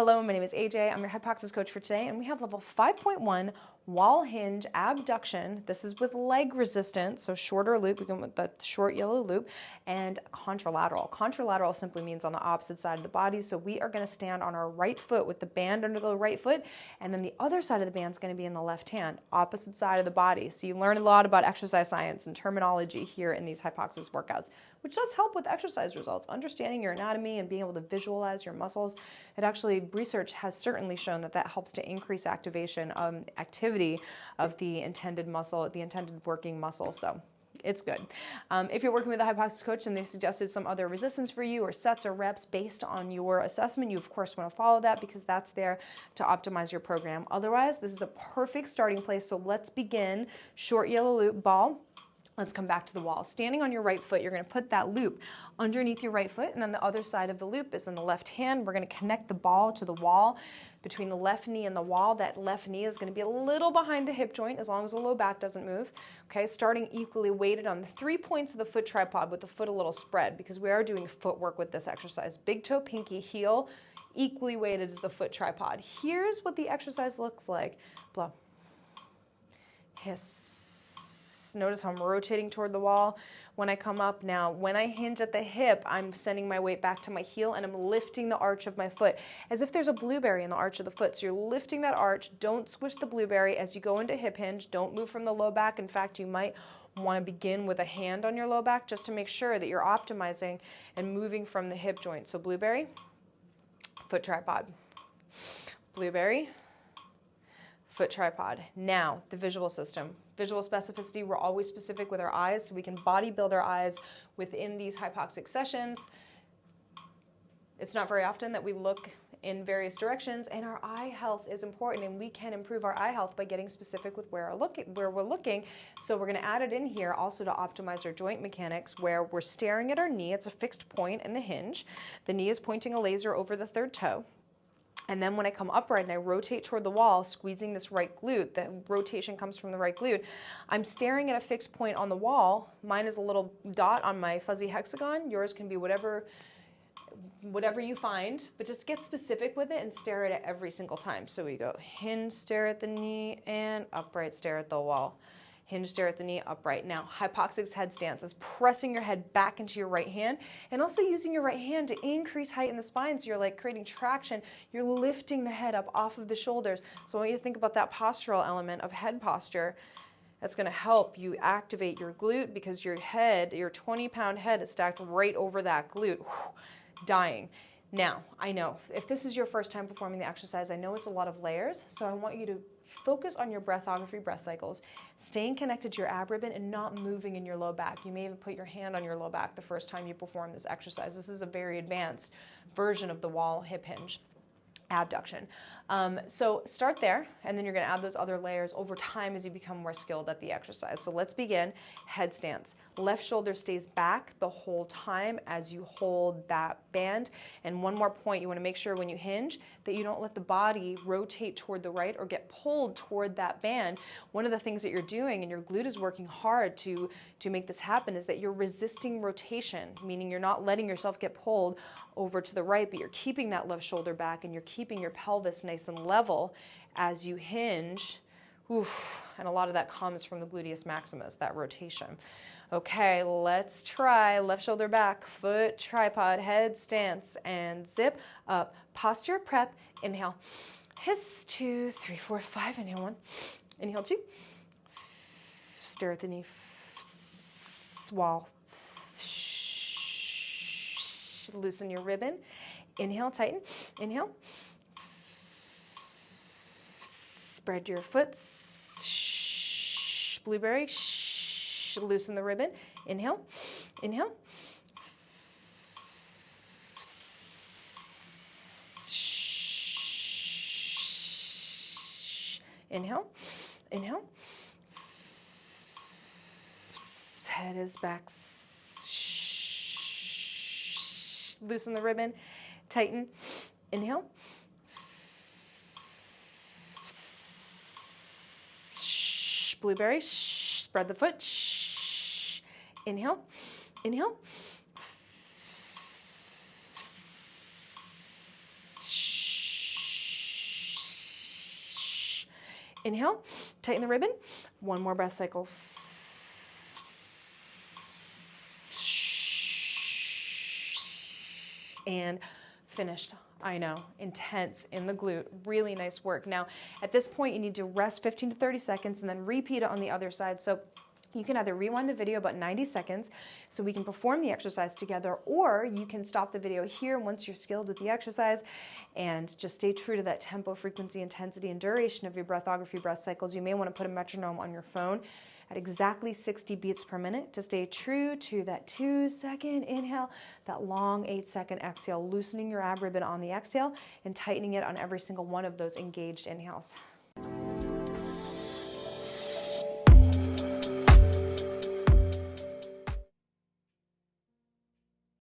Hello, my name is AJ. I'm your hypoxia coach for today, and we have level 5.1 wall hinge abduction. This is with leg resistance, so shorter loop. We go with the short yellow loop, and contralateral. Contralateral simply means on the opposite side of the body. So we are going to stand on our right foot with the band under the right foot, and then the other side of the band is going to be in the left hand, opposite side of the body. So you learn a lot about exercise science and terminology here in these hypoxia workouts, which does help with exercise results, understanding your anatomy and being able to visualize your muscles. It actually, research has certainly shown that that helps to increase activity of the intended muscle, the intended working muscle. So it's good. If you're working with a hypoxia coach and they've suggested some other resistance for you or sets or reps based on your assessment, you of course want to follow that because that's there to optimize your program. Otherwise, this is a perfect starting place. So let's begin. Short yellow loop ball. Let's come back to the wall. Standing on your right foot, you're going to put that loop underneath your right foot, and then the other side of the loop is in the left hand. We're going to connect the ball to the wall between the left knee and the wall. That left knee is going to be a little behind the hip joint as long as the low back doesn't move. Okay, starting equally weighted on the 3 points of the foot tripod with the foot a little spread because we are doing footwork with this exercise. Big toe, pinky, heel, equally weighted as the foot tripod. Here's what the exercise looks like. Blow. Hiss. Notice how I'm rotating toward the wall when I come up. Now, when I hinge at the hip, I'm sending my weight back to my heel and I'm lifting the arch of my foot as if there's a blueberry in the arch of the foot. So you're lifting that arch. Don't squish the blueberry as you go into hip hinge. Don't move from the low back. In fact, you might want to begin with a hand on your low back just to make sure that you're optimizing and moving from the hip joint. So blueberry, foot tripod, blueberry, foot tripod. Now, the visual system. Visual specificity, we're always specific with our eyes, so we can body build our eyes within these hypoxic sessions. It's not very often that we look in various directions, and our eye health is important, and we can improve our eye health by getting specific with where we're looking. So we're going to add it in here also to optimize our joint mechanics, where we're staring at our knee. It's a fixed point in the hinge. The knee is pointing a laser over the third toe. And then when I come upright and I rotate toward the wall, squeezing this right glute, the rotation comes from the right glute, I'm staring at a fixed point on the wall. Mine is a little dot on my fuzzy hexagon. Yours can be whatever you find, but just get specific with it and stare at it every single time. So we go hinge, stare at the knee, and upright, stare at the wall. Hinge, stare at the knee, upright. Now, hypoxic head stance is pressing your head back into your right hand and also using your right hand to increase height in the spine. So you're like creating traction. You're lifting the head up off of the shoulders. So I want you to think about that postural element of head posture. That's going to help you activate your glute because your head, your 20-pound head is stacked right over that glute. Dying. Now, I know, if this is your first time performing the exercise, I know it's a lot of layers, so I want you to focus on your breathography, breath cycles, staying connected to your ab ribbon and not moving in your low back. You may even put your hand on your low back the first time you perform this exercise. This is a very advanced version of the wall hip hinge abduction. So start there, and then you're going to add those other layers over time as you become more skilled at the exercise. So let's begin. Head stance. Left shoulder stays back the whole time as you hold that band. And one more point, you want to make sure when you hinge that you don't let the body rotate toward the right or get pulled toward that band. One of the things that you're doing, and your glute is working hard to make this happen, is that you're resisting rotation, meaning you're not letting yourself get pulled over to the right, but you're keeping that left shoulder back and you're keeping your pelvis nice and level as you hinge. Oof, and a lot of that comes from the gluteus maximus, that rotation. Okay, let's try left shoulder back, foot tripod, head stance, and zip up. Posture prep, inhale. Hiss, 2, 3, 4, 5, inhale 1. Inhale 2. Stare at the knee, wall. Loosen your ribbon. Inhale, tighten. Inhale. Spread your foot. Blueberry. Loosen the ribbon. Inhale. Inhale. Inhale. Inhale. Head is back. Loosen the ribbon, tighten, inhale. Blueberry, spread the foot, inhale, inhale. Inhale, tighten the ribbon. One more breath cycle. And finished. I know, intense in the glute, really nice work. Now, at this point, you need to rest 15 to 30 seconds and then repeat it on the other side. So you can either rewind the video about 90 seconds so we can perform the exercise together, or you can stop the video here once you're skilled with the exercise and just stay true to that tempo, frequency, intensity, and duration of your breathography, breath cycles. You may want to put a metronome on your phone at exactly 60 beats per minute to stay true to that 2-second inhale, that long 8-second exhale, loosening your ab ribbon on the exhale and tightening it on every single one of those engaged inhales.